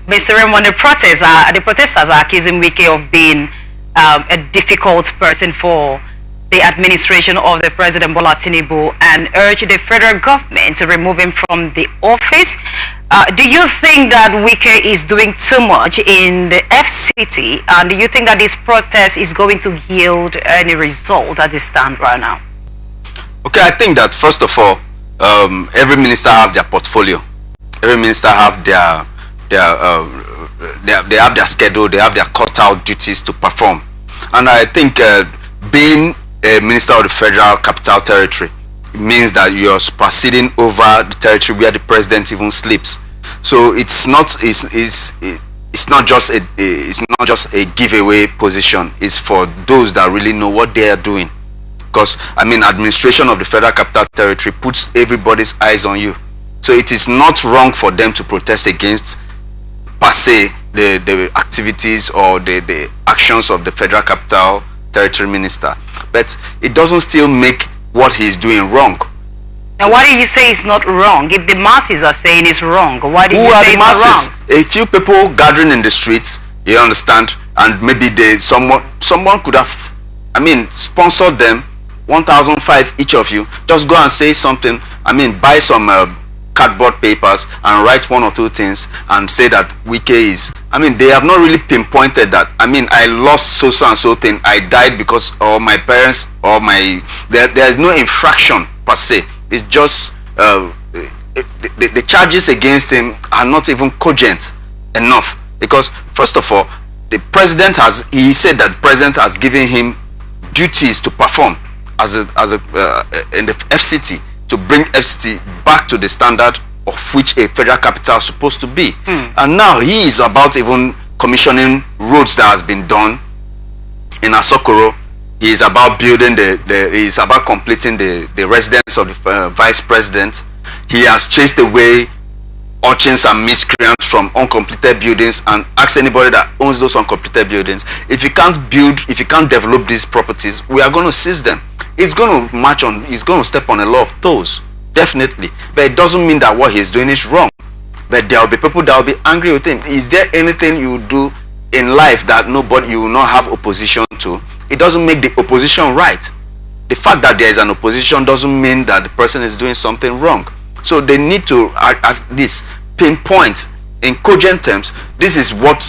Mr. Raymond, the protesters are accusing Wike of being a difficult person for the administration of the President Bola Tinubu and urge the federal government to remove him from the office. Do you think that Wike is doing too much in the FCT, and do you think that this protest is going to yield any result as it stands right now? Okay, I think that first of all, every minister have their portfolio. Every minister have they have their schedule. They have their cut out duties to perform, and I think being a minister of the Federal Capital Territory means that you are superseding over the territory where the president even sleeps. So it's not just a giveaway position. It's for those that really know what they are doing. Because I mean, administration of the Federal Capital Territory puts everybody's eyes on you. So it is not wrong for them to protest against per se the activities or the actions of the Federal Capital Territory minister, but it doesn't still make what he is doing wrong. Now, why do you say it's not wrong? If the masses are saying it's wrong, why do you say it's not wrong? A few people gathering in the streets, you understand, and maybe someone could have, I mean, sponsored them 1,500 each of you. Just go and say something. I mean, buy some cardboard papers and write one or two things and say that Wike is. I mean, they have not really pinpointed that. I mean, I lost so and so thing. I died because of my parents or my. There is no infraction per se. It's just the charges against him are not even cogent enough, because first of all, the president he said that the president has given him duties to perform as a in the FCT, to bring FCT back to the standard of which a federal capital is supposed to be. And now he is about even commissioning roads that has been done in Asokoro. He is about building he is about completing the residence of the vice president. He has chased away urchins and miscreants from uncompleted buildings and asked anybody that owns those uncompleted buildings, if you can't build, if you can't develop these properties, we are going to seize them. It's going to march on, it's going to step on a lot of toes, definitely. But it doesn't mean that what he's doing is wrong. But there will be people that will be angry with him. Is there anything you do in life that you will not have opposition to? It doesn't make the opposition right. The fact that there is an opposition doesn't mean that the person is doing something wrong. So they need to at least pinpoint in cogent terms, this is what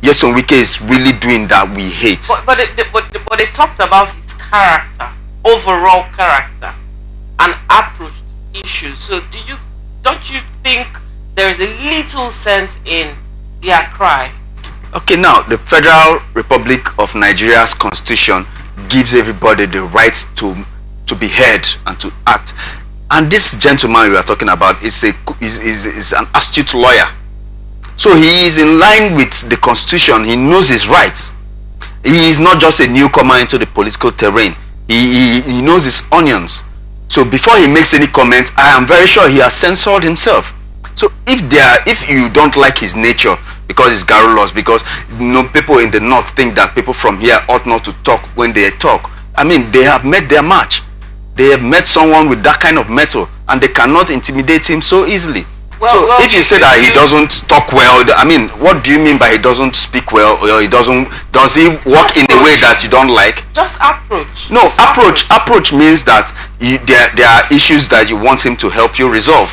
Nyesom Wike is really doing that we hate. But they talked about his character, overall character, and approach to issues. So don't you think there is a little sense in their cry? Okay, now the Federal Republic of Nigeria's constitution gives everybody the right to be heard and to act. And this gentleman we are talking about is an astute lawyer. So he is in line with the constitution. He knows his rights. He is not just a newcomer into the political terrain. He knows his onions. So before he makes any comments, I am very sure he has censored himself. So if you don't like his nature, because it's garrulous, because people in the north think that people from here ought not to talk when they talk. I mean, they have met their match. They have met someone with that kind of mettle, and they cannot intimidate him so easily. So if you say that he doesn't talk well, I mean, what do you mean by he doesn't speak well, or does he walk in a way that you don't like? Just approach. No, approach means that there are issues that you want him to help you resolve.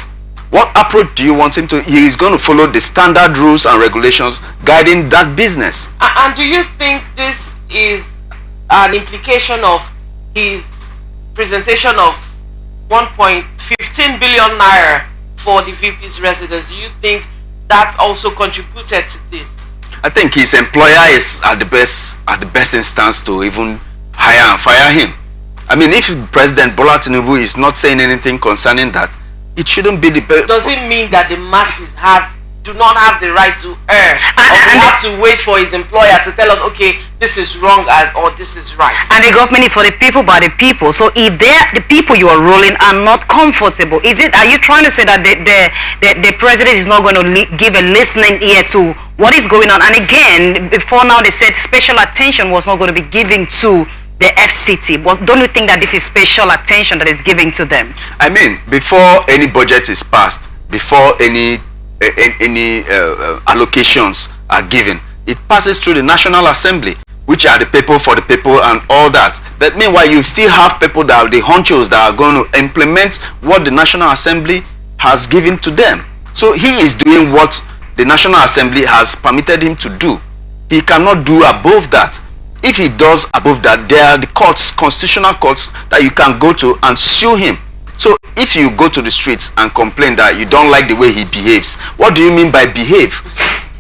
What approach do you want him to? He is going to follow the standard rules and regulations guiding that business. And do you think this is an implication of his presentation of 1.15 billion naira for the VP's residence? Do you think that also contributed to this? I think his employer is at the best instance to even hire and fire him. I mean, if President Bola Tinubu is not saying anything concerning that, it shouldn't be the best. Does it mean that the masses do not have the right to err, or we have to wait for his employer to tell us, okay, this is wrong or this is right? And the government is for the people, by the people. So if the people you are ruling are not comfortable, are you trying to say that the president is not going to give a listening ear to what is going on? And again, before now they said special attention was not going to be given to the FCT. But don't you think that this is special attention that is given to them? I mean, before any budget is passed, before any any allocations are given. It passes through the National Assembly, which are the people for the people and all that. But meanwhile, you still have people that are the honchos that are going to implement what the National Assembly has given to them. So he is doing what the National Assembly has permitted him to do. He cannot do above that. If he does above that, there are the courts, constitutional courts, that you can go to and sue him. So if you go to the streets and complain that you don't like the way he behaves, what do you mean by behave?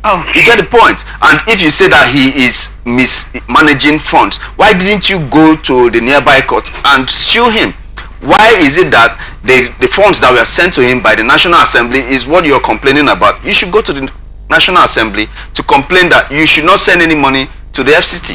Oh. You get the point. And if you say that he is mismanaging funds, why didn't you go to the nearby court and sue him? Why is it that the funds that were sent to him by the National Assembly is what you're complaining about? You should go to the National Assembly to complain that you should not send any money to the FCT.